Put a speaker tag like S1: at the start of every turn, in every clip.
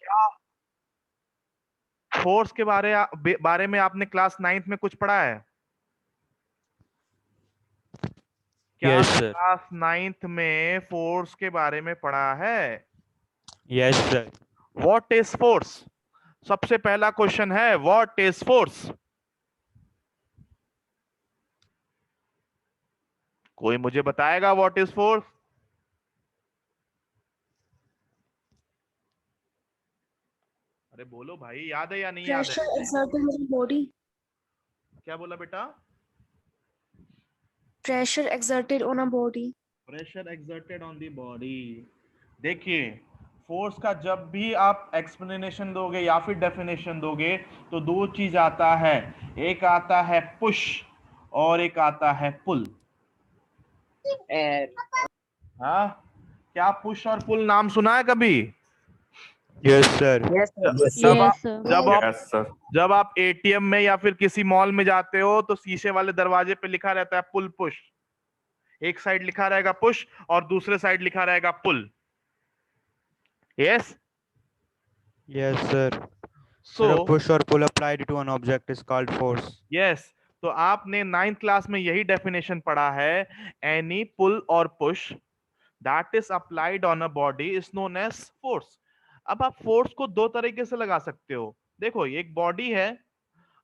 S1: क्या फोर्स के बारे में आपने क्लास 9th में कुछ पढ़ा है? क्या
S2: यस सर।
S1: क्लास 9th में फोर्स के बारे में पढ़ा है?
S2: Yes sir.
S1: What is force? सबसे पहला क्वेश्चन है, व्हाट इज फोर्स? कोई मुझे बताएगा व्हाट इज फोर्स? अरे बोलो भाई, याद है या नहीं याद है?
S3: Pressure exerted on body.
S1: क्या बोला बेटा?
S3: Pressure exerted on a body.
S1: Pressure exerted on the body. देखिए, फोर्स का जब भी आप एक्सप्लेनेशन दोगे या फिर डेफिनेशन दोगे तो दो चीज आता है, एक आता है पुश और एक आता है पुल। हाँ, क्या पुश और पुल नाम सुना है कभी?
S2: Yes sir.
S1: जब आप
S4: Yes, sir.
S1: जब आप
S5: यस सर।
S1: जब आप एटीएम में या फिर किसी मॉल में जाते हो तो शीशे वाले दरवाजे पे लिखा रहता है पुल पुश। एक साइड लिखा रहेगा पुश और दूसरे साइड लिखा रहेगा pull. Yes.
S2: Yes sir.
S1: So
S2: Sir, a push or pull applied to an object is called force.
S1: Yes, तो आपने 9th क्लास में यही डेफिनेशन पढ़ा है, एनी पुल और push that is applied on a body is known as force. अब आप force को दो तरीके से लगा सकते हो। देखो, ये एक बॉडी है,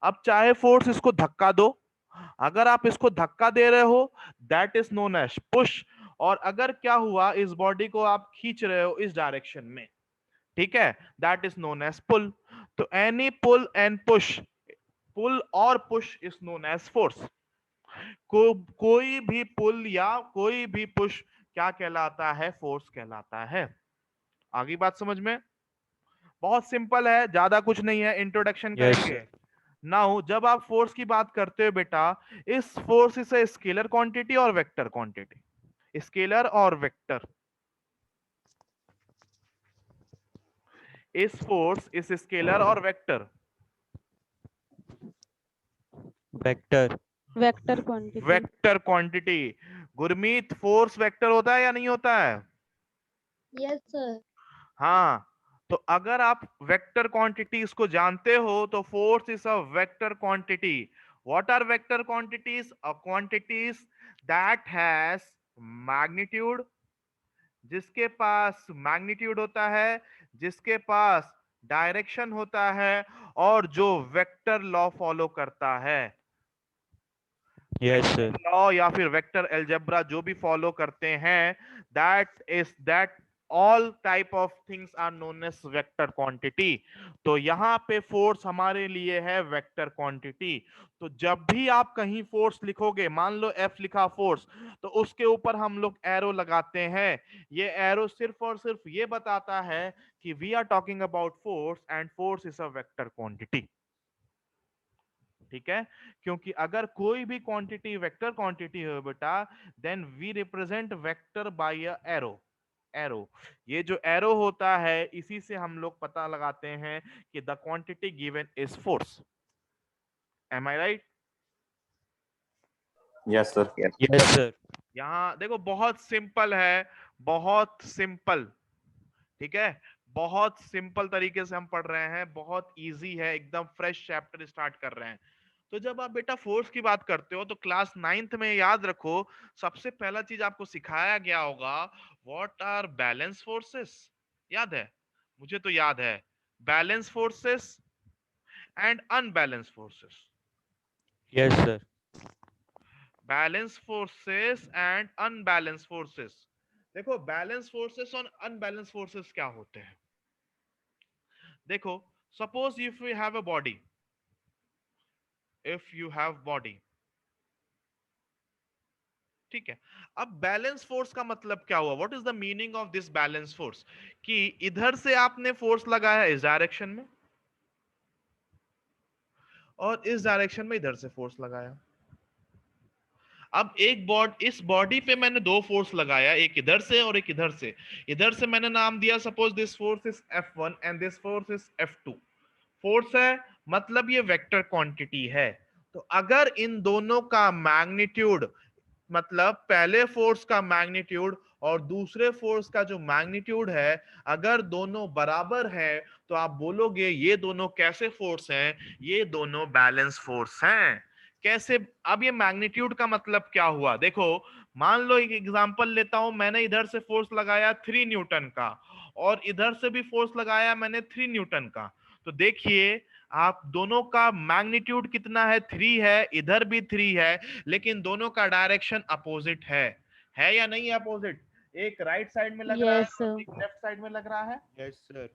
S1: अब चाहे फोर्स इसको धक्का दो, अगर आप इसको धक्का दे रहे हो that is known as push, और अगर क्या हुआ, इस बॉडी को आप खींच रहे हो इस डायरेक्शन में, ठीक है, that is known as pull. तो any pull and push, pull और push is known as force. कोई भी पुल या कोई भी पुश क्या कहलाता है? फोर्स कहलाता है। आगे बात समझ में? बहुत सिंपल है, ज्यादा कुछ नहीं है, इंट्रोडक्शन
S2: Yes,
S1: करेंगे।
S2: sir.
S1: नाउ जब आप फोर्स की बात करते हो बेटा, इस force is a scalar quantity और वेक्टर क्वांटिटी? स्केलर और वेक्टर? इस फोर्स इस स्केलर और vector?
S2: Vector.
S4: Vector quantity.
S1: Vector quantity. Gurmeet, force vector होता है या नहीं होता है?
S4: Yes, sir.
S1: हाँ, तो अगर आप वेक्टर क्वांटिटीज को जानते हो तो force is a vector quantity. What are vector quantities? A quantities that has magnitude, जिसके पास मैग्नीट्यूड होता है, जिसके पास डायरेक्शन होता है, और जो वेक्टर लॉ फॉलो करता है।
S2: Yes, sir.
S1: लॉ या फिर वेक्टर अलजेब्रा जो भी फॉलो करते हैं, that all type of things are known as vector quantity. तो यहाँ पे फोर्स हमारे लिए है वेक्टर क्वांटिटी। तो जब भी आप कहीं फोर्स लिखोगे, मान लो एफ लिखा फोर्स, तो उसके ऊपर हम लोग एरो लगाते हैं। ये एरो सिर्फ और सिर्फ ये बताता है कि we are talking about force and force is a vector quantity. ठीक है, क्योंकि अगर कोई भी क्वांटिटी वेक्टर क्वांटिटी हो बेटा, then we represent vector by a arrow. Arrow, ये जो एरो होता है इसी से हम लोग पता लगाते हैं कि the quantity given is force. Am I right?
S5: Yes sir.
S2: Yes, sir.
S1: यहां देखो, बहुत सिंपल है, बहुत सिंपल। ठीक है, बहुत सिंपल तरीके से हम पढ़ रहे हैं, बहुत इजी है, एकदम फ्रेश चैप्टर स्टार्ट कर रहे हैं। तो जब आप बेटा फोर्स की बात करते हो तो क्लास 9th में याद रखो, सबसे पहला चीज आपको सिखाया गया होगा, व्हाट आर बैलेंस फोर्सेस। याद है? मुझे तो याद है, balance forces and unbalance forces.
S2: Yes, sir.
S1: Balance forces and unbalance forces. देखो, बैलेंस फोर्सेस और अनबैलेंस फोर्सेस क्या होते हैं? देखो, suppose if you have a body, if you have body, ठीक है, अब बैलेंस फोर्स का मतलब क्या हुआ? What is the meaning of this balance force? कि इधर से आपने फोर्स लगाया इस डायरेक्शन में, और इस डायरेक्शन में इधर से फोर्स लगाया। अब इस बॉडी पे मैंने दो फोर्स लगाया, एक इधर से और एक इधर से। इधर से मैंने नाम दिया, suppose this force is F1 and this force is F2। Force है, मतलब ये वेक्टर क्वांटिटी है। तो अगर इन दोनों का मैग्नीट्यूड, मतलब पहले फोर्स का मैग्नीट्यूड और दूसरे फोर्स का जो मैग्नीट्यूड है, अगर दोनों बराबर है तो आप बोलोगे ये दोनों कैसे फोर्स हैं, ये दोनों बैलेंस फोर्स हैं। कैसे? अब ये मैग्नीट्यूड का मतलब क्या हुआ, देखो मान लो एक एग्जांपल लेता हूं, मैंने इधर से फोर्स लगाया 3 न्यूटन का और इधर से भी फोर्स लगाया मैंने 3 न्यूटन का। तो देखिए आप दोनों का मैग्नीट्यूड कितना है, 3 है, इधर भी 3 है, लेकिन दोनों का डायरेक्शन अपोजिट है या नहीं है अपोजिट? एक राइट साइड में लग रहा है
S4: Yes,
S1: और
S4: sir.
S1: एक लेफ्ट साइड में लग रहा है।
S2: Yes, sir.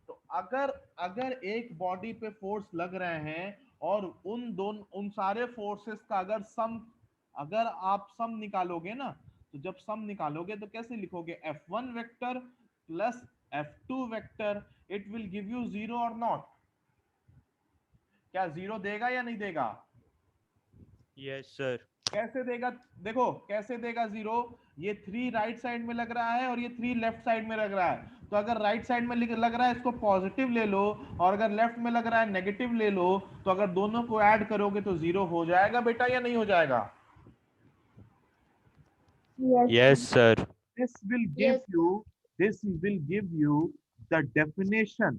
S1: तो अगर अगर एक बॉडी पे फोर्स लग रहे हैं और उन सारे फोर्सेस का अगर आप सम निकालोगे ना, तो जब सम निकालोगे तो कैसे लिखोगे, F1 vector plus F2 vector, it will give you 0 और नॉट? क्या 0 देगा या नहीं देगा?
S2: Yes, sir.
S1: कैसे देगा? देखो कैसे देगा 0, ये 3 राइट साइड में लग रहा है और ये 3 लेफ्ट साइड में लग रहा है। तो अगर राइट साइड में लग रहा है इसको पॉजिटिव ले लो, और अगर लेफ्ट में लग रहा है नेगेटिव ले लो, तो अगर दोनों को ऐड करोगे तो 0 हो जाएगा बेटा या नहीं हो जाएगा?
S2: Yes, sir.
S1: This will
S4: Yes,
S1: give you the definition.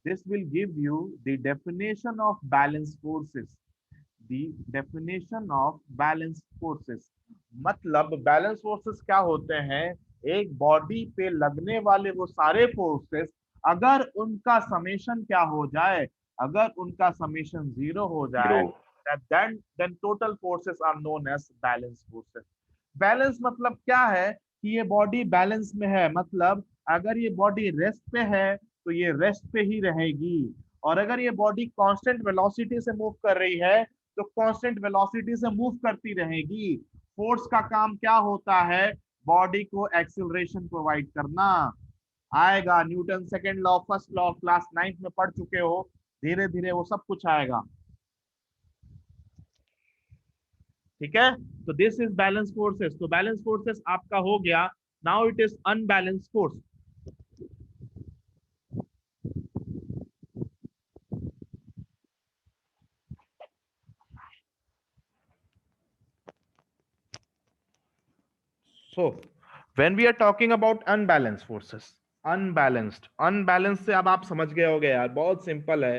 S1: This will give you the definition of balance forces. The definition of balance forces. मतलब बैलेंस फोर्सेस क्या होते हैं? एक बॉडी पे लगने वाले वो सारे फोर्सेस, अगर उनका समेशन क्या हो जाए, अगर उनका समेशन 0 हो जाए, then total forces are known as balance forces. Balance मतलब क्या है कि ये बॉडी बैलेंस में है, मतलब अगर ये बॉडी रेस्ट पे है तो ये रेस्ट पे ही रहेगी, और अगर ये बॉडी कांस्टेंट वेलोसिटी से मूव कर रही है तो कांस्टेंट वेलोसिटी से मूव करती रहेगी। फोर्स का काम क्या होता है? बॉडी को एक्सीलरेशन प्रोवाइड करना। आएगा Newton second law, first law, class 9th में पढ़ चुके हो, धीरे धीरे वो सब कुछ आएगा। ठीक है, तो दिस इज बैलेंस फोर्सेस। तो बैलेंस फोर्सेस आपका हो गया। Now it is unbalance force. So when we are talking about unbalanced forces, unbalanced से अब आप समझ गए होगे यार, बहुत सिंपल है।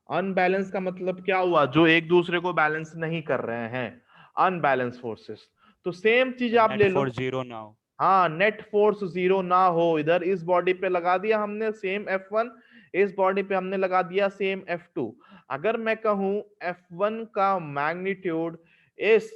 S1: अनबैलेंस का मतलब क्या हुआ? जो एक दूसरे को बैलेंस नहीं कर रहे हैं, अनबैलेंस फोर्सेस। तो सेम चीज आप ले
S2: Net
S1: लो।
S2: for 0 now.
S1: हाँ, नेट फोर्स 0 ना हो, इधर इस बॉडी पे लगा दिया हमने सेम F1, इस बॉडी पे हमने लगा दिया सेम F2। अगर मैं कहूं F1 का magnitude is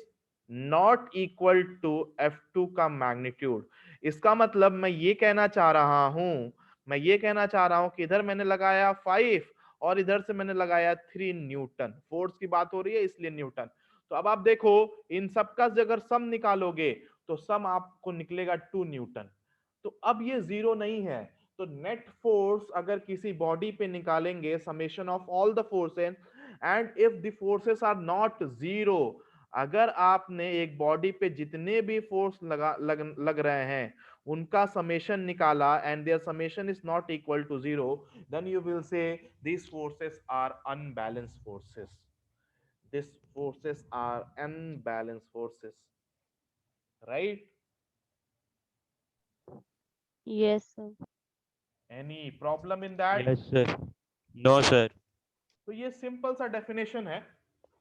S1: not equal to F2 का मैग्नीट्यूड, इसका मतलब मैं ये कहना चाह रहा हूं कि इधर मैंने लगाया 5 और इधर से मैंने लगाया 3 न्यूटन। फोर्स की बात हो रही है इसलिए न्यूटन। तो अब आप देखो इन सबका अगर सम निकालोगे तो सम आपको निकलेगा 2 न्यूटन। तो अब ये 0 नहीं है, तो नेट फोर्स अगर किसी बॉडी पे निकालेंगे, summation of all the forces, and if the forces are not 0, अगर आपने एक बॉडी पे जितने भी फोर्स लग रहे हैं उनका समेशन निकाला and their summation is not equal to 0, then you will say these forces are unbalanced forces. These forces are unbalanced forces, right?
S4: yes, sir.
S1: Any problem in that?
S2: Yes, sir. No, sir.
S1: तो ये simple सा definition है,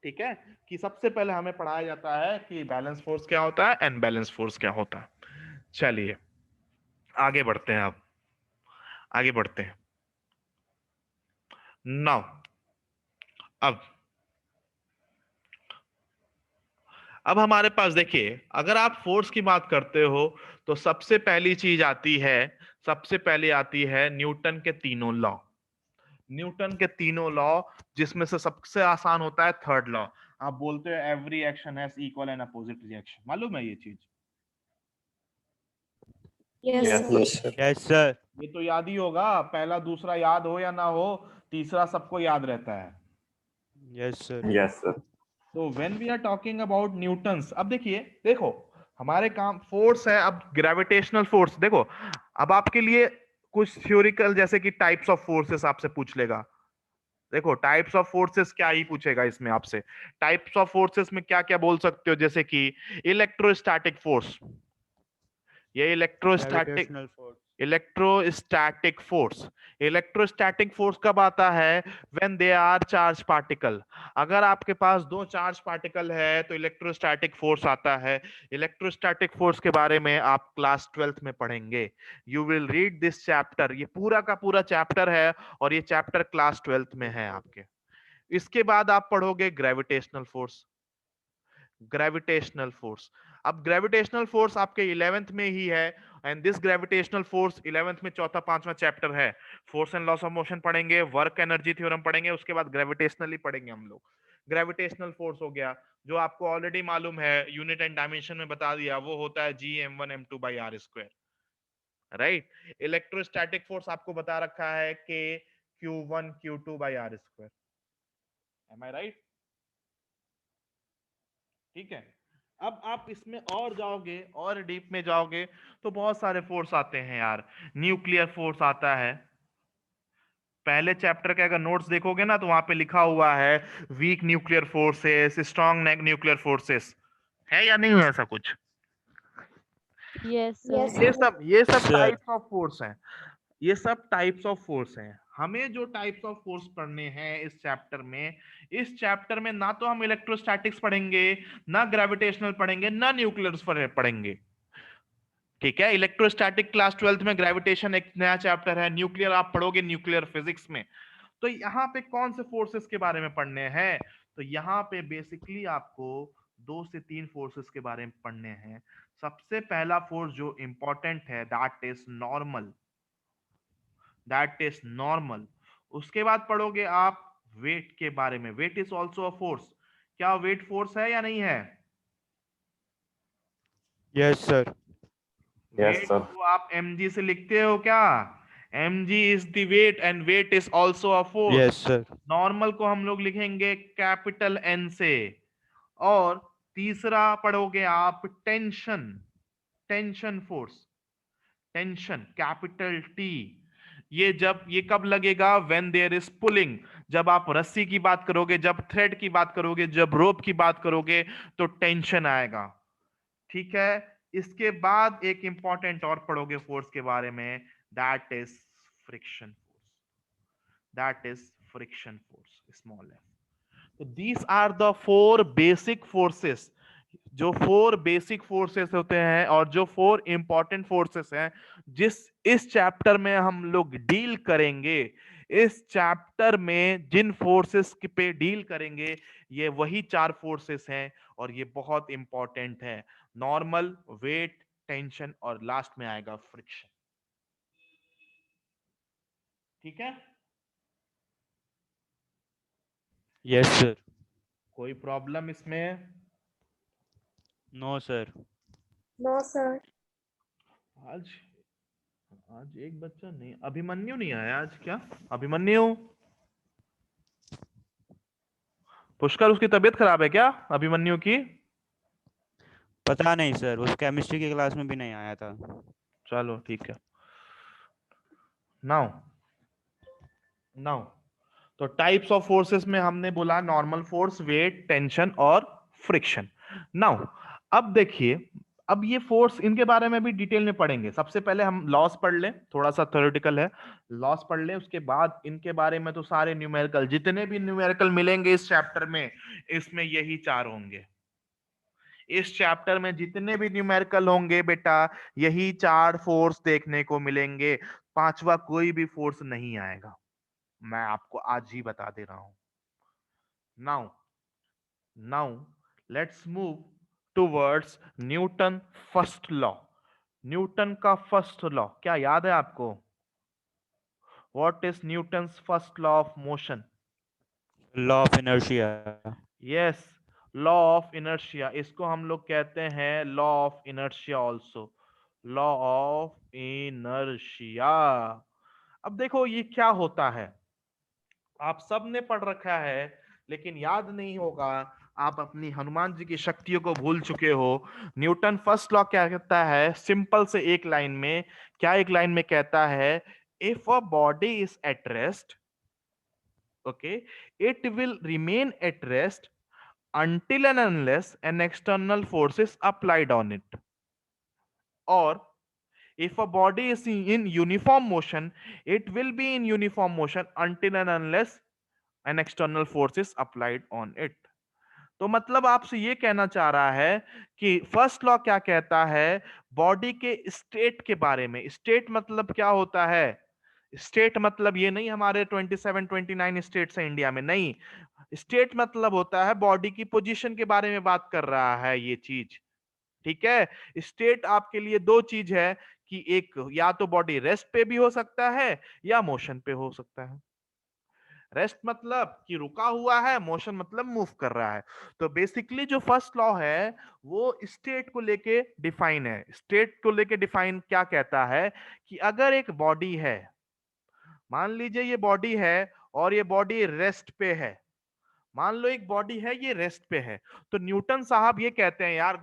S1: ठीक है, कि सबसे पहले हमें पढ़ाया जाता है कि बैलेंस फोर्स क्या होता है, अनबैलेंस फोर्स क्या होता है। चलिए आगे बढ़ते हैं, आगे बढ़ते हैं। नाउ अब हमारे पास देखिए, अगर आप फोर्स की बात करते हो तो सबसे पहली चीज आती है न्यूटन के तीनों लॉ। न्यूटन के तीनों लॉ, जिसमें से सबसे आसान होता है थर्ड लॉ। आप बोलते हो every action has equal and opposite reaction, मालूम है ये चीज?
S3: Yes,
S4: Yes,
S3: sir.
S2: Yes, sir.
S1: ये तो याद ही होगा, पहला दूसरा याद हो या ना हो, तीसरा सबको याद रहता है।
S2: Yes, sir.
S5: Yes, sir.
S1: तो when we are talking about Newton's, अब देखो हमारे काम फोर्स है, अब ग्रेविटेशनल फोर्स देखो। अब आपके लिए कुछ थ्योरिकल जैसे कि टाइप्स ऑफ फोर्सेस आपसे पूछ लेगा, देखो टाइप्स ऑफ फोर्सेस क्या ही पूछेगा इसमें आपसे। टाइप्स ऑफ फोर्सेस में क्या क्या बोल सकते हो, जैसे कि इलेक्ट्रोस्टैटिक फोर्स, ये electrostatic
S2: Gravitational force.
S1: Electrostatic force. Electrostatic force कब आता है? When they are charge particle. अगर आपके पास दो चार्ज पार्टिकल है तो इलेक्ट्रोस्टैटिक फोर्स आता है। इलेक्ट्रोस्टैटिक फोर्स के बारे में आप क्लास 12th में पढ़ेंगे। You will read this chapter, ये पूरा का पूरा चैप्टर है और ये चैप्टर क्लास 12th में है आपके। इसके बाद आप पढ़ोगे ग्रेविटेशनल फोर्स। ग्रेविटेशनल फोर्स, अब ग्रेविटेशनल फोर्स आपके 11th में ही है। And this gravitational force 11th में चौथा पांचवा चैप्टर है। Force and loss of motion पढ़ेंगे, वर्क एनर्जी थ्योरम पढ़ेंगे, उसके बाद ग्रेविटेशनल पढ़ेंगे हम लोग। ग्रेविटेशनल फोर्स हो गया जो आपको ऑलरेडी मालूम है, यूनिट एंड डायमेंशन में बता दिया, वो होता है G m1m2/r²। Right. Electrostatic force आपको बता रखा है K Q1 Q2/r²। M I right? ठीक है। अब आप इसमें और जाओगे और डीप में जाओगे तो बहुत सारे फोर्स आते हैं यार। न्यूक्लियर फोर्स आता है। पहले चैप्टर के अगर नोट्स देखोगे ना तो वहां पे लिखा हुआ है weak nuclear forces, strong nuclear forces, है या नहीं है ऐसा कुछ?
S4: Yes, sir.
S3: Yes,
S1: ये
S3: sir.
S1: सब
S2: Sir.
S1: टाइप्स ऑफ फोर्स हैं। ये सब टाइप्स ऑफ फोर्स हैं। हमें जो टाइप्स ऑफ फोर्स पढ़ने हैं इस चैप्टर में, इस चैप्टर में ना तो हम इलेक्ट्रोस्टैटिक्स पढ़ेंगे, ना ग्रेविटेशनल पढ़ेंगे, ना न्यूक्लियर पढ़ेंगे। ठीक है। इलेक्ट्रोस्टैटिक क्लास 12th में, ग्रेविटेशन एक नया चैप्टर है, न्यूक्लियर आप पढ़ोगे न्यूक्लियर फिजिक्स में। तो यहाँ पे कौन से फोर्सेस के बारे में पढ़ने हैं? तो यहाँ पे बेसिकली आपको 2 से 3 फोर्सेस के बारे में पढ़ने हैं। सबसे पहला फोर्स जो इंपॉर्टेंट है that is normal, that is normal. उसके बाद पढ़ोगे आप वेट के बारे में। Weight is also a force. क्या वेट फोर्स है या नहीं है?
S2: Yes, sir.
S5: Yes,
S1: weight
S5: sir.
S1: को आप mg से लिखते हो क्या? mg is the weight and weight is also a force.
S2: Yes, sir.
S1: Normal को हम लोग लिखेंगे कैपिटल एन से। और तीसरा पढ़ोगे आप tension, tension force, tension capital T. ये कब लगेगा? When there is pulling. जब आप रस्सी की बात करोगे, जब थ्रेड की बात करोगे, जब रोप की बात करोगे तो टेंशन आएगा। ठीक है। इसके बाद एक इंपॉर्टेंट और पढ़ोगे फोर्स के बारे में, that is friction force, that is friction force, small F. तो these are the 4 basic forces. जो 4 बेसिक फोर्सेस होते हैं और जो 4 इंपॉर्टेंट फोर्सेस हैं जिस इस चैप्टर में हम लोग डील करेंगे, इस चैप्टर में जिन फोर्सेस पे डील करेंगे ये वही 4 फोर्सेस हैं और ये बहुत इंपॉर्टेंट है। नॉर्मल, वेट, टेंशन और लास्ट में आएगा फ्रिक्शन। ठीक है।
S2: Yes, sir.
S1: कोई प्रॉब्लम इसमें?
S2: No, sir.
S3: No, sir.
S1: आज आज एक बच्चा नहीं, अभिमन्यु नहीं आया आज क्या? अभिमन्यु, पुष्कर उसकी तबीयत खराब है क्या अभिमन्यु की?
S2: पता नहीं सर, उस केमिस्ट्री की क्लास में भी नहीं आया था।
S1: चलो ठीक है। नाउ नाउ तो टाइप्स ऑफ फोर्सेस में हमने बोला नॉर्मल फोर्स, वेट, टेंशन और फ्रिक्शन। नाउ अब देखिए, अब ये फोर्स इनके बारे में भी डिटेल में पढ़ेंगे। सबसे पहले हम लॉस पढ़ लें, थोड़ा सा थ्योरेटिकल है, लॉस पढ़ लें। उसके बाद इनके बारे में तो सारे न्यूमेरिकल, जितने भी न्यूमेरिकल मिलेंगे इस चैप्टर में, इसमें यही 4 होंगे। इस चैप्टर में जितने भी न्यूमेरिकल होंगे बेटा, यही 4 फोर्स देखने को मिलेंगे। पांचवा कोई भी फोर्स नहीं आएगा, मैं आपको आज ही बता दे रहा हूं। Now now let's move towards Newton first law. Newton का फर्स्ट लॉ क्या याद है आपको? What is Newton's first law of motion?
S2: Law of inertia.
S1: Yes, law of inertia. इसको हम लोग कहते हैं law of inertia also, law of inertia. अब देखो ये क्या होता है, आप सब ने पढ़ रखा है लेकिन याद नहीं होगा, आप अपनी हनुमान जी की शक्तियों को भूल चुके हो। न्यूटन फर्स्ट लॉ क्या कहता है? सिंपल से एक लाइन में, क्या एक लाइन में कहता है? If a body is at rest, okay, it will remain at rest until and unless an external force is applied on it. Or if a body is in uniform motion, it will be in uniform motion until and unless an external force is applied on it. तो मतलब आपसे ये कहना चाह रहा है कि first law क्या कहता है बॉडी के स्टेट के बारे में। स्टेट मतलब क्या होता है? स्टेट मतलब ये नहीं हमारे 27 29 स्टेट्स हैं इंडिया में, नहीं। स्टेट मतलब होता है बॉडी की पोजीशन के बारे में बात कर रहा है ये चीज। ठीक है, स्टेट आपके लिए दो चीज है कि एक या तो बॉडी रेस्ट पे भी हो सकता है या मोशन पे हो सकता है। रेस्ट मतलब कि रुका हुआ है, मोशन मतलब मूव कर रहा है। तो बेसिकली जो फर्स्ट लॉ है वो स्टेट को लेके डिफाइन है। स्टेट को लेके डिफाइन क्या कहता है कि अगर एक बॉडी है, मान लीजिए ये बॉडी है और ये बॉडी रेस्ट पे है। मान लो एक बॉडी है ये रेस्ट पे है, तो न्यूटन साहब ये कहते हैं, यार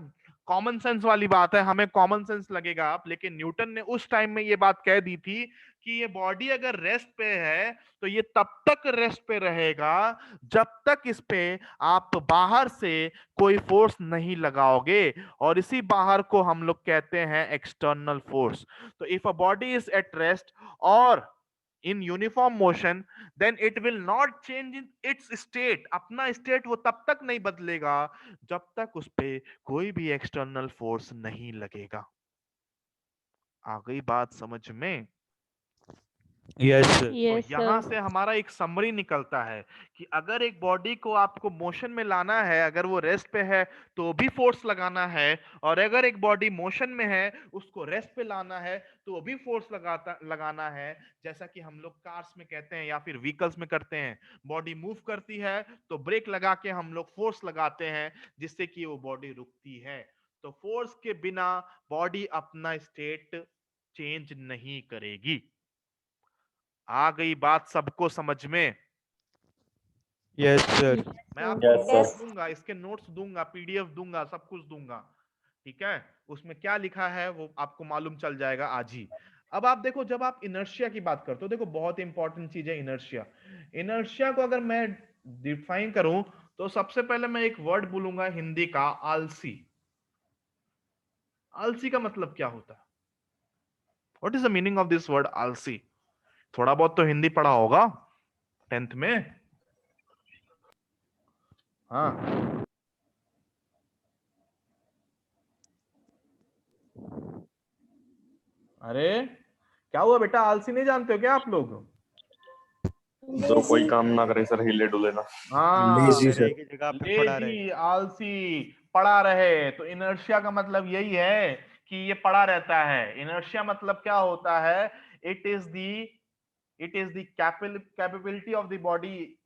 S1: कॉमन सेंस वाली बात है, हमें कॉमन सेंस लगेगा आप, लेकिन न्यूटन ने उस टाइम में ये बात कह दी थी कि ये बॉडी अगर रेस्ट पे है तो ये तब तक रेस्ट पे रहेगा जब तक इस पे आप बाहर से कोई फोर्स नहीं लगाओगे, और इसी बाहर को हम लोग कहते हैं एक्सटर्नल फोर्स। तो if a body is at rest और in uniform motion, then it will not change in its state। अपना स्टेट वो तब तक नहीं बदलेगा जब तक उस पे कोई भी एक्सटर्नल फोर्स नहीं लगेगा। आ गई बात समझ में?
S2: Yes sir.
S1: तो
S4: Yes,
S1: यहां
S4: sir.
S1: से हमारा एक समरी निकलता है कि अगर एक बॉडी को आपको मोशन में लाना है, अगर वो रेस्ट पे है तो भी फोर्स लगाना है, और अगर एक बॉडी मोशन में है उसको रेस्ट पे लाना है तो भी फोर्स लगाना है। जैसा कि हम लोग कार्स में कहते हैं या फिर व्हीकल्स में करते हैं, बॉडी मूव करती है तो ब्रेक लगा के हम लोग फोर्स लगाते हैं जिससे कि वो बॉडी रुकती है। तो फोर्स के बिना बॉडी अपना स्टेट चेंज नहीं करेगी। आ गई बात सबको समझ में?
S2: Yes sir.
S4: Yes,
S1: मैं
S4: sir.
S1: आपको
S5: Yes, sir.
S1: नोट्स दूंगा, इसके नोट्स दूंगा, पीडीएफ दूंगा, सब कुछ दूंगा। ठीक है, उसमें क्या लिखा है वो आपको मालूम चल जाएगा आज ही। अब आप देखो, जब आप इनर्शिया की बात करते हो, देखो बहुत इंपॉर्टेंट चीज है इनर्शिया। इनर्शिया को अगर मैं डिफाइन करूं तो सबसे पहले मैं एक वर्ड बोलूंगा हिंदी का, आलसी। आलसी का मतलब क्या होता है? What is the meaning of this word आलसी? थोड़ा बहुत तो हिंदी पढ़ा होगा 10th में। हाँ, अरे क्या हुआ बेटा, आलसी नहीं जानते हो क्या आप लोग?
S5: जो कोई काम ना करे सर, हिले डुले ना।
S1: हाँ,
S2: लेजी सर। एक ही जगह पे पड़ा रहे।
S1: लेजी, आलसी, पड़ा रहे। तो इनर्शिया का मतलब यही है कि ये पड़ा रहता है। इनर्शिया मतलब क्या होता है? It is the capability of the body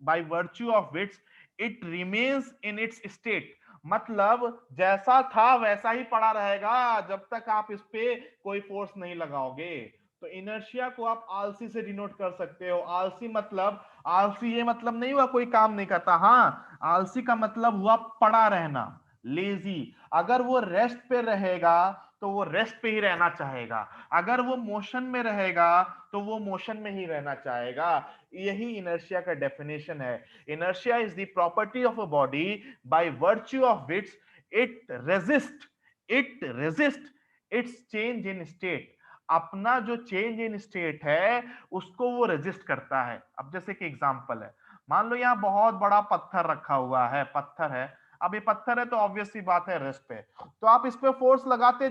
S1: by virtue of which it remains in its state. मतलब जैसा था वैसा ही पड़ा रहेगा जब तक आप इस पे कोई फोर्स नहीं लगाओगे। तो इनर्शिया को आप आलसी से डिनोट कर सकते हो। आलसी मतलब, आलसी ये मतलब नहीं हुआ कोई काम नहीं करता, हाँ, आलसी का मतलब हुआ पड़ा रहना, लेजी। अगर वो रेस्ट पे रहेगा तो वो रेस्ट पे ही रहना चाहेगा, अगर वो मोशन में रहेगा तो वो मोशन में ही रहना चाहेगा। यही इनर्शिया का डेफिनेशन है। Inertia is the property of a body by virtue of which it resist it's change in state. अपना जो चेंज इन स्टेट है उसको वो रेजिस्ट करता है। अब जैसे कि एग्जांपल है, मान लो यहाँ बहुत बड़ा पत्थर रखा हुआ है, पत्थर है। अब ये पत्थर है तो ऑब्वियस सी बात है रेस्ट पे, तो आप इस पे फोर्स लगाते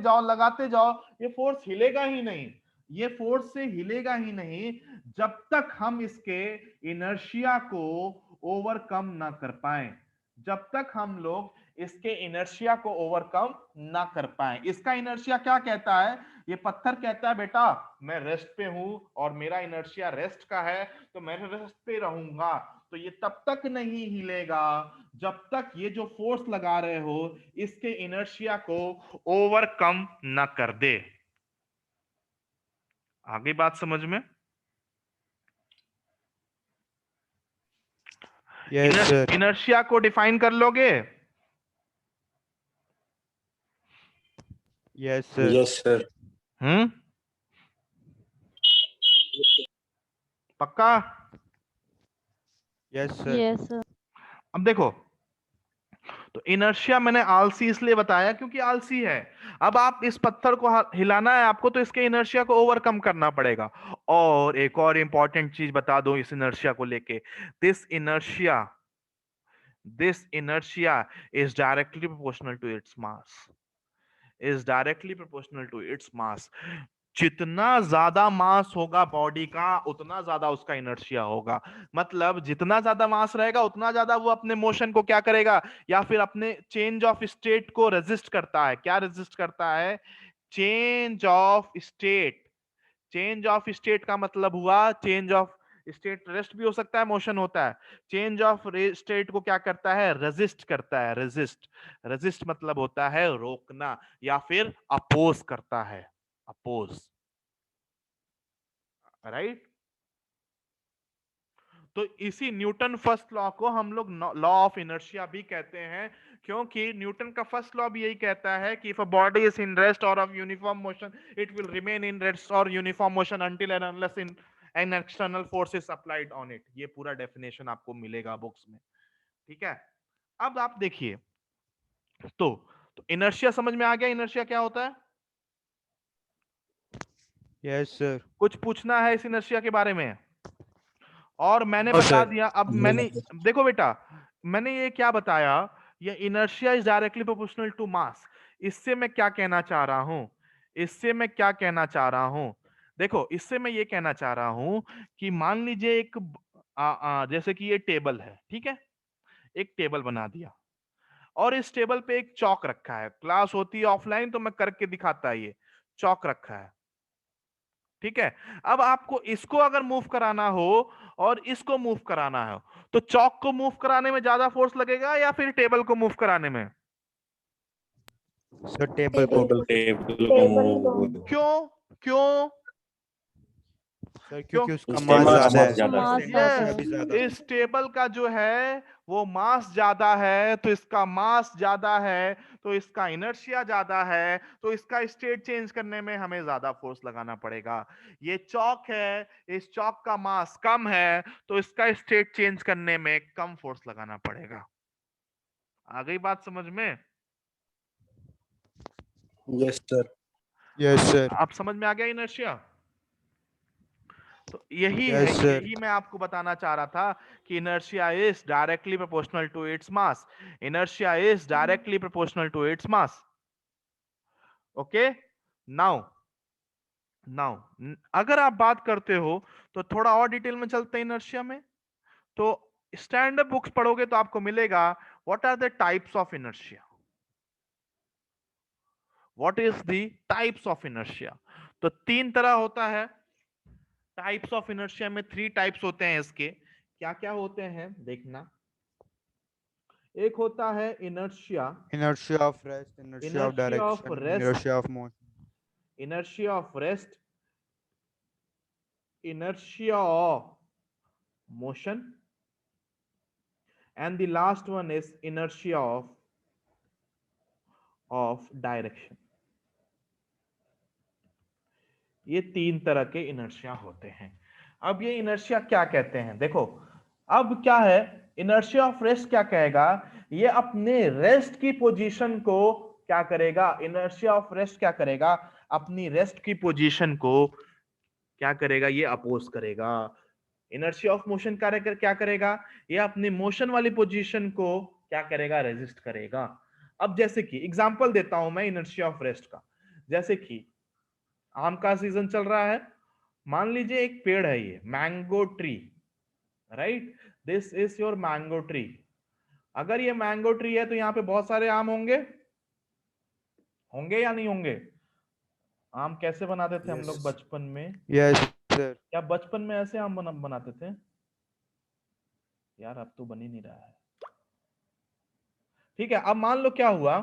S1: जाओ, ये फोर्स हिलेगा ही नहीं। ये फोर्स से हिलेगा ही नहीं जब तक हम इसके इनर्शिया को ओवरकम ना कर पाए। जब तक हम लोग इसके इनर्शिया को ओवरकम ना कर पाए। इसका इनर्शिया क्या कहता है? ये पत्थर कहता है बेटा मैं रेस्ट पे हूं और मेरा इनर्शिया रेस्ट का है तो मैं रेस्ट पे रहूंगा। तो ये तब तक नहीं हिलेगा जब तक ये जो फोर्स लगा रहे हो इसके इनर्शिया को ओवरकम ना कर दे। आगे बात समझ में?
S2: Yes sir.
S1: इनर्शिया को डिफाइन कर लोगे?
S2: Yes sir.
S5: Yes sir.
S1: पक्का?
S2: Yes sir.
S4: Yes, sir.
S1: अब देखो, तो इनर्शिया मैंने आलसी इसलिए बताया क्योंकि आलसी है। अब आप इस पत्थर को हिलाना है आपको, तो इसके इनर्शिया को ओवरकम करना पड़ेगा। और एक और इंपॉर्टेंट चीज बता दो इस इनर्शिया को लेके, this inertia is directly proportional to its mass. जितना ज्यादा मास होगा बॉडी का, उतना ज्यादा उसका इनर्शिया होगा। मतलब जितना ज्यादा मास रहेगा उतना ज्यादा वो अपने मोशन को क्या करेगा, या फिर अपने चेंज ऑफ स्टेट को रेजिस्ट करता है। क्या रेजिस्ट करता है? Change of state. Change of state का मतलब हुआ चेंज ऑफ स्टेट, रेस्ट भी हो सकता है, मोशन होता है। चेंज ऑफ स्टेट को क्या करता है? रेजिस्ट करता है। रेजिस्ट मतलब होता है रोकना, या फिर अपोज करता है। Oppose, right. तो इसी न्यूटन फर्स्ट लॉ को हम लोग लॉ ऑफ इनर्शिया भी कहते हैं, क्योंकि न्यूटन का फर्स्ट लॉ भी यही कहता है कि if a body is in rest or of uniform motion, it will remain in rest or uniform motion until and unless an external force is applied on it। ये पूरा definition आपको मिलेगा books में, ठीक है। अब आप देखिए, तो इनर्शिया समझ में आ गया, इनर्शिया क्या होता है?
S2: Yes sir.
S1: कुछ पूछना है इस इनर्शिया के बारे में? और मैंने
S2: नो
S1: बता
S2: सर।
S1: दिया। अब मैंने, देखो बेटा, मैंने ये क्या बताया, ये inertia is directly proportional to mass. इससे मैं क्या कहना चाह रहा हूं? इससे मैं क्या कहना चाह रहा हूं? देखो, इससे मैं ये कहना चाह रहा हूं कि मान लीजिए एक जैसे कि ये टेबल है, ठीक है। एक टेबल बना दिया और इस टेबल पे एक चौक रखा है। क्लास होती है ऑफलाइन तो मैं करके दिखाता है, ये चौक रखा है, ठीक है। अब आपको इसको अगर मूव कराना हो और इसको मूव कराना हो, तो चौक को मूव कराने में ज्यादा फोर्स लगेगा या फिर टेबल को मूव कराने में?
S2: सर टेबल को।
S3: टेबल को।
S1: क्यों? क्यों?
S2: सर
S1: क्यों?
S2: क्योंकि उसका
S5: उसका
S2: मास
S5: मास
S2: ज्यादा है।
S5: ज्यादा
S4: मास
S2: इससे
S4: ज्यादा
S2: इनर्शिया
S4: है।
S2: भी ज्यादा
S1: यस, इस टेबल का जो है वो मास ज्यादा है, तो इसका मास ज्यादा है, तो इसका इनर्शिया ज्यादा है, तो इसका स्टेट चेंज करने में हमें ज्यादा फोर्स लगाना पड़ेगा। ये चौक है, इस चौक का मास कम है, तो इसका स्टेट चेंज करने में कम फोर्स लगाना पड़ेगा। आ गई बात समझ में?
S6: Yes sir.
S2: Yes sir.
S1: आप समझ में आ गया इनर्शिया? तो यही है,
S2: यस सर।
S1: यही मैं आपको बताना चाह रहा था कि inertia is directly proportional to its mass. Inertia is directly proportional to its mass. Okay, now now अगर आप बात करते हो तो थोड़ा और डिटेल में चलते हैं इनर्शिया में। तो स्टैंडर्ड बुक्स पढ़ोगे तो आपको मिलेगा what are the types of inertia. What is the types of inertia? तो तीन तरह होता है टाइप्स ऑफ इनर्शिया में। 3 टाइप्स होते हैं इसके। क्या क्या होते हैं देखना। एक होता है inertia,
S2: inertia of rest, inertia of
S1: inertia of
S2: direction,
S1: rest,
S2: inertia of motion.
S1: inertia of rest, inertia of motion, and the last one is inertia of direction। ये 3 तरह के इनर्शिया होते हैं। अब ये इनर्शिया क्या कहते हैं देखो। अब क्या है, इनर्शिया ऑफ रेस्ट क्या कहेगा, ये अपने रेस्ट की पोजीशन को क्या करेगा, इनर्शिया ऑफ रेस्ट क्या करेगा, अपनी रेस्ट की पोजीशन को क्या करेगा, ये अपोज करेगा। इनर्शिया ऑफ मोशन क्या करेगा, ये अपनी मोशन वाली पोजीशन को क्या करेगा, रेजिस्ट करेगा। अब जैसे कि एग्जांपल देता हूं मैं इनर्शिया ऑफ रेस्ट का। जैसे कि आम का सीजन चल रहा है, मान लीजिए एक पेड़ है, ये mango tree, right, this is your mango tree. अगर ये मैंगो ट्री है तो यहाँ पे बहुत सारे आम होंगे, होंगे या नहीं होंगे? आम कैसे बनाते थे हम लोग बचपन में?
S2: Yes sir.
S1: क्या बचपन में ऐसे आम बनाते थे? यार अब तो बन ही नहीं रहा है। ठीक है, अब मान लो क्या हुआ,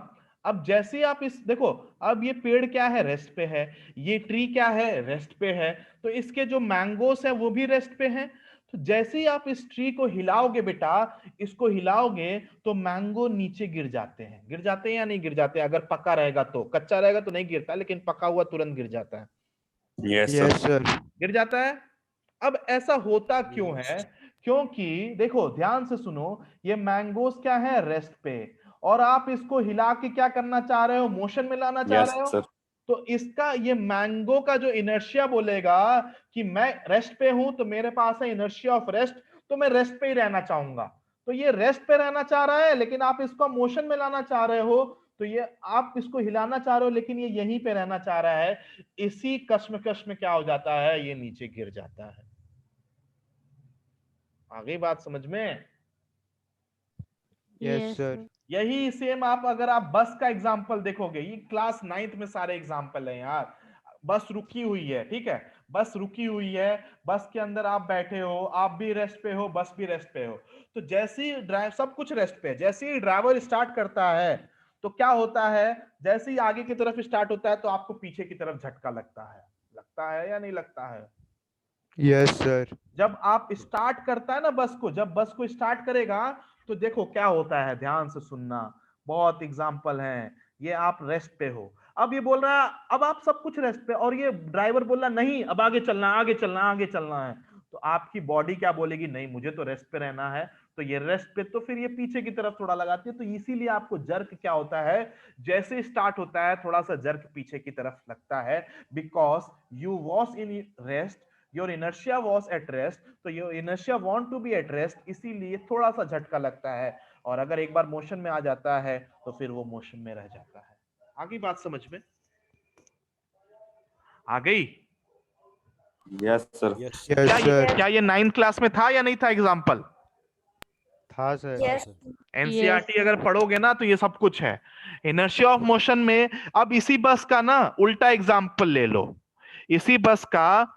S1: अब जैसे आप इस देखो, अब ये पेड़ क्या है, रेस्ट पे है, ये ट्री क्या है, रेस्ट पे है, तो इसके जो मैंगोस है वो भी रेस्ट पे हैं। तो जैसे ही आप इस ट्री को हिलाओगे बेटा, इसको हिलाओगे तो मैंगो नीचे गिर जाते हैं या नहीं गिर जाते? अगर पका रहेगा तो, कच्चा रहेगा तो नहीं गिरता, लेकिन पका हुआ तुरंत गिर जाता है।
S5: Yes
S2: yes sir.
S1: गिर जाता है। अब ऐसा होता क्यों है? क्योंकि देखो ध्यान से सुनो, ये मैंगोस क्या है, रेस्ट पे, और आप इसको हिला के क्या करना चाह रहे हो, मोशन में लाना चाह
S5: यस
S1: रहे हो।
S5: सर।
S1: तो इसका ये मैंगो का जो इनर्शिया बोलेगा कि मैं रेस्ट पे हूं, तो मेरे पास है इनर्शिया ऑफ रेस्ट, तो मैं रेस्ट पे ही रहना चाहूंगा। तो ये रेस्ट पे रहना चाह रहा है, लेकिन आप इसको मोशन में लाना चाह रहे हो, तो ये आप इसको हिलाना चाह रहे हो, लेकिन ये यहीं पे रहना चाह रहा है। इसी कश्मकश में क्या हो जाता है, ये नीचे गिर जाता है। आगे बात समझ में?
S2: Yes
S4: Yes,
S2: sir.
S4: sir.
S1: यही सेम आप अगर आप बस का एग्जांपल देखोगे, ये क्लास 9th में सारे एग्जांपल है यार। बस रुकी हुई है, ठीक है, बस रुकी हुई है, बस के अंदर आप बैठे हो, आप भी रेस्ट पे हो, बस भी रेस्ट पे हो। तो जैसे ही ड्राइव, सब कुछ रेस्ट पे है, जैसे ही ड्राइवर स्टार्ट करता है तो क्या होता है, जैसे ही आगे की तरफ स्टार्ट होता है तो आपको पीछे की तरफ झटका लगता है या नहीं लगता है?
S2: Yes sir.
S1: जब आप स्टार्ट करता है ना बस को, जब बस को स्टार्ट करेगा तो देखो क्या होता है, ध्यान से सुनना, बहुत एग्जांपल हैं। ये आप रेस्ट पे हो, अब ये बोल रहा है, अब आप सब कुछ रेस्ट पे, और ये ड्राइवर बोल रहा नहीं अब आगे चलना है, आगे चलना है, आगे चलना है। तो आपकी बॉडी क्या बोलेगी, नहीं मुझे तो रेस्ट पे रहना है। तो ये रेस्ट पे, तो फिर ये पीछे की तरफ थोड़ा लगाती है। तो इसीलिए आपको जर्क क्या होता है, जैसे स्टार्ट होता है थोड़ा सा जर्क पीछे की तरफ लगता है, because you was in rest, your inertia was at rest, तो your inertia want to be at rest, इसीलिए थोड़ा सा झटका लगता है। और अगर एक बार मोशन में आ जाता है तो फिर वो मोशन में रह जाता है। आगे बात समझ में आ गई?
S5: Yes sir.
S2: यस
S1: क्या
S2: यस सर।
S1: क्या ये 9th क्लास में था या नहीं था एग्जाम्पल?
S2: था सर।
S6: Yes.
S1: एनसीईआरटी
S4: Yes,
S1: अगर पढ़ोगे ना तो ये सब कुछ है इनर्शिया ऑफ मोशन में। अब इसी बस का ना उल्टा एग्जाम्पल ले लो, इसी बस का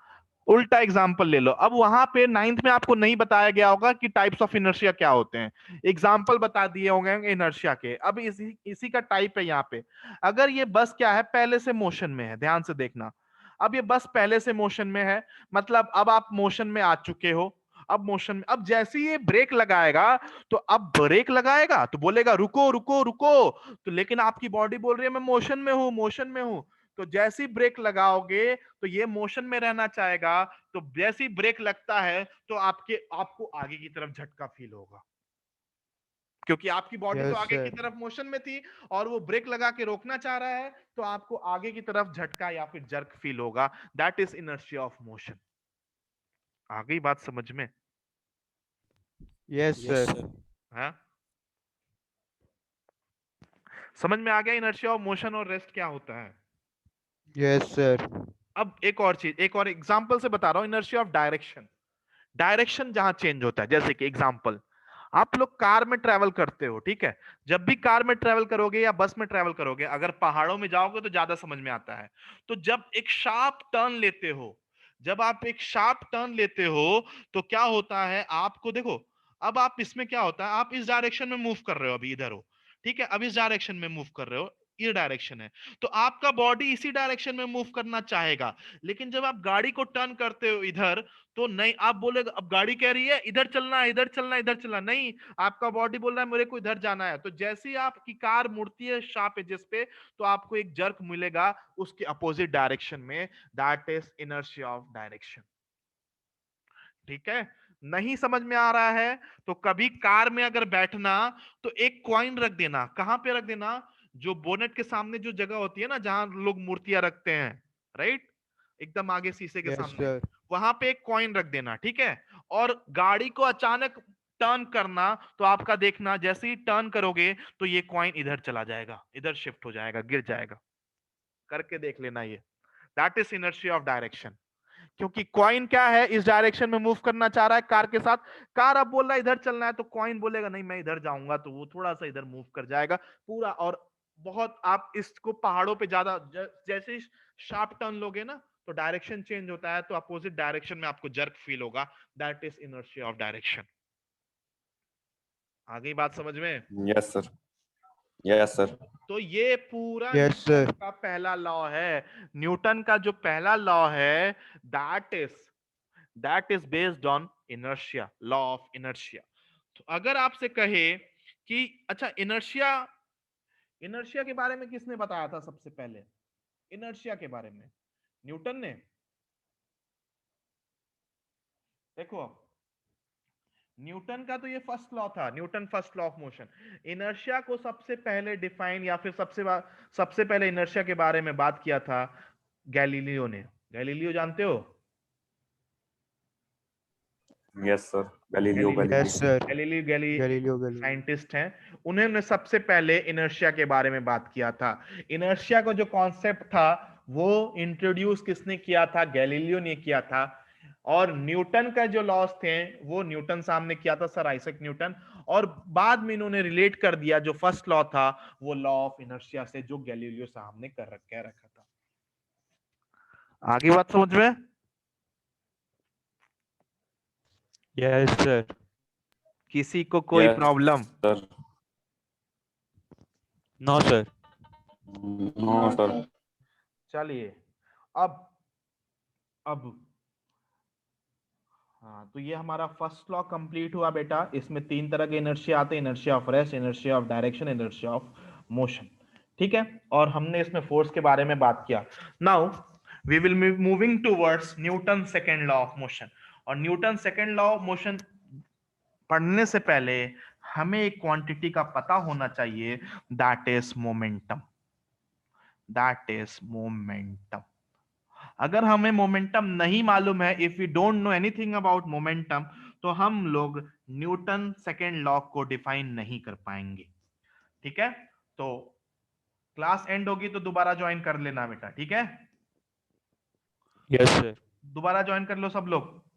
S1: उल्टा एग्जाम्पल ले लो। अब वहां पे 9th में आपको नहीं बताया गया होगा कि टाइप्स ऑफ इनर्शिया क्या होते हैं, एग्जाम्पल बता दिए होंगे इनर्शिया के। अब इसी का टाइप है यहाँ पे। अगर ये बस क्या है, पहले से मोशन में है, ध्यान से देखना। अब ये बस पहले से मोशन में है, मतलब अब आप मोशन में आ चुके हो। अब मोशन में, अब जैसे ही ये ब्रेक लगाएगा, तो अब ब्रेक लगाएगा तो बोलेगा रुको रुको रुको, तो लेकिन आपकी बॉडी बोल रही है मैं मोशन में हूं, मोशन में हूं। तो जैसे ही ब्रेक लगाओगे तो ये मोशन में रहना चाहेगा, तो जैसे ही ब्रेक लगता है तो आपको आगे की तरफ झटका फील होगा, क्योंकि आपकी बॉडी तो
S2: यस
S1: आगे की
S2: सर।
S1: तरफ मोशन में थी और वो ब्रेक लगा के रोकना चाह रहा है, तो आपको आगे की तरफ झटका या फिर जर्क फील होगा। That is inertia of motion. आ गई बात समझ में?
S2: Yes sir.
S1: हाँ, समझ में आ गया इनर्शिया ऑफ मोशन और रेस्ट क्या होता है?
S2: Yes sir.
S1: अब एक और चीज, एक और एग्जांपल से बता रहा हूं, इनर्शिया ऑफ डायरेक्शन। डायरेक्शन जहां चेंज होता है, जैसे कि एग्जांपल, आप लोग कार में ट्रेवल करते हो, ठीक है, जब भी कार में ट्रेवल करोगे या बस में ट्रेवल करोगे, अगर पहाड़ों में जाओगे तो ज्यादा समझ में आता है। तो जब एक शार्प टर्न लेते हो, जब आप एक शार्प टर्न लेते हो तो क्या होता है, आपको देखो, अब आप इसमें क्या होता है, आप इस डायरेक्शन में मूव कर रहे हो, अभी इधर हो, ठीक है, अब इस डायरेक्शन में मूव कर रहे हो, ये डायरेक्शन है, तो आपका बॉडी इसी डायरेक्शन में मूव करना चाहेगा। लेकिन जब आप गाड़ी को टर्न करते हो इधर, तो नहीं, आप बोलेगा, अब गाड़ी कह रही है इधर चलना है, इधर चलना है, इधर चलना नहीं, आपका बॉडी बोल रहा है मेरे को इधर जाना है। तो जैसे ही आपकी कार मुड़ती है शार्प एजेस पे, तो आपको एक जर्क मिलेगा उसके अपोजिट डायरेक्शन में। That is inertia of direction. ठीक है, नहीं समझ में आ रहा है तो कभी कार में अगर बैठना तो एक कॉइन रख देना। कहां पे रख देना? जो बोनेट के सामने जो जगह होती है ना, जहां लोग मूर्तियां रखते हैं, राइट, एकदम आगे शीशे के
S2: यस
S1: सामने,
S2: सर।
S1: वहां पे एक कॉइन रख देना, ठीक है। और गाड़ी को अचानक टर्न करना, तो आपका देखना जैसे ही टर्न करोगे तो ये कॉइन इधर चला जाएगा, इधर शिफ्ट हो जाएगा, गिर जाएगा। करके देख लेना ये। That is inertia of direction. क्योंकि कॉइन क्या है, इस डायरेक्शन में मूव करना चाह रहा है कार के साथ, कार अब बोल रहा है इधर चलना है, तो कॉइन बोलेगा नहीं मैं इधर जाऊंगा, तो वो थोड़ा सा इधर मूव कर जाएगा पूरा। और बहुत आप इसको पहाड़ों पे ज्यादा जैसे ही शार्प टर्न लोगे ना, तो डायरेक्शन चेंज होता है, तो अपोजिट डायरेक्शन में आपको जर्क फील होगा। That is inertia of direction. आ गई बात समझ में?
S5: Yes sir. Yes sir.
S1: तो ये पूरा
S2: यस
S1: न्यूटन
S2: सर।
S1: का पहला लॉ है। न्यूटन का जो पहला लॉ है, that is based on inertia, law of inertia. तो अगर आपसे कहे कि अच्छा इनर्शिया, इनर्शिया के बारे में किसने बताया था सबसे पहले? इनर्शिया के बारे में न्यूटन ने। देखो न्यूटन का तो ये फर्स्ट लॉ था, Newton first law of motion. Inertia को सबसे पहले डिफाइन या फिर सबसे पहले इनर्शिया के बारे में बात किया था गैलीलियो ने। गैलीलियो जानते हो?
S5: Yes sir, Galileo
S1: Galileo
S2: yes sir,
S1: Galileo
S2: Galileo
S1: scientist हैं, उन्होंने सबसे पहले इनर्शिया के बारे में बात किया था। इनर्शिया का जो कॉन्सेप्ट था वो इंट्रोड्यूस किसने किया था? गैलीलियो ने किया था। और न्यूटन का जो लॉस थे वो न्यूटन सामने किया था, सर आइजैक न्यूटन। और बाद में इन्होंने रिलेट कर दिया जो फर्स्ट लॉ था वो लॉ ऑफ इनर्शिया से, जो गैलीलियो साहब ने कर रखा था। आगे बात समझ में?
S2: Yes sir.
S1: किसी को कोई
S5: Yes,
S1: problem?
S5: Sir.
S2: No sir.
S5: No sir.
S1: चलिए अब हाँ, तो ये हमारा फर्स्ट लॉ कंप्लीट हुआ बेटा। इसमें 3 तरह के इनर्शिया आते हैं, inertia of rest, inertia of direction, inertia of motion. ठीक है, और हमने इसमें फोर्स के बारे में बात किया। Now we will moving towards Newton second law of motion. और Newton second law of motion पढ़ने से पहले हमें एक क्वांटिटी का पता होना चाहिए, that is momentum. That is momentum. अगर हमें मोमेंटम नहीं मालूम है, if you don't know anything about momentum, तो हम लोग न्यूटन सेकेंड लॉ को डिफाइन नहीं कर पाएंगे। ठीक है, तो क्लास एंड होगी तो दोबारा ज्वाइन कर लेना बेटा, ठीक है?
S2: Yes sir.
S1: दोबारा ज्वाइन कर लो सब लोग।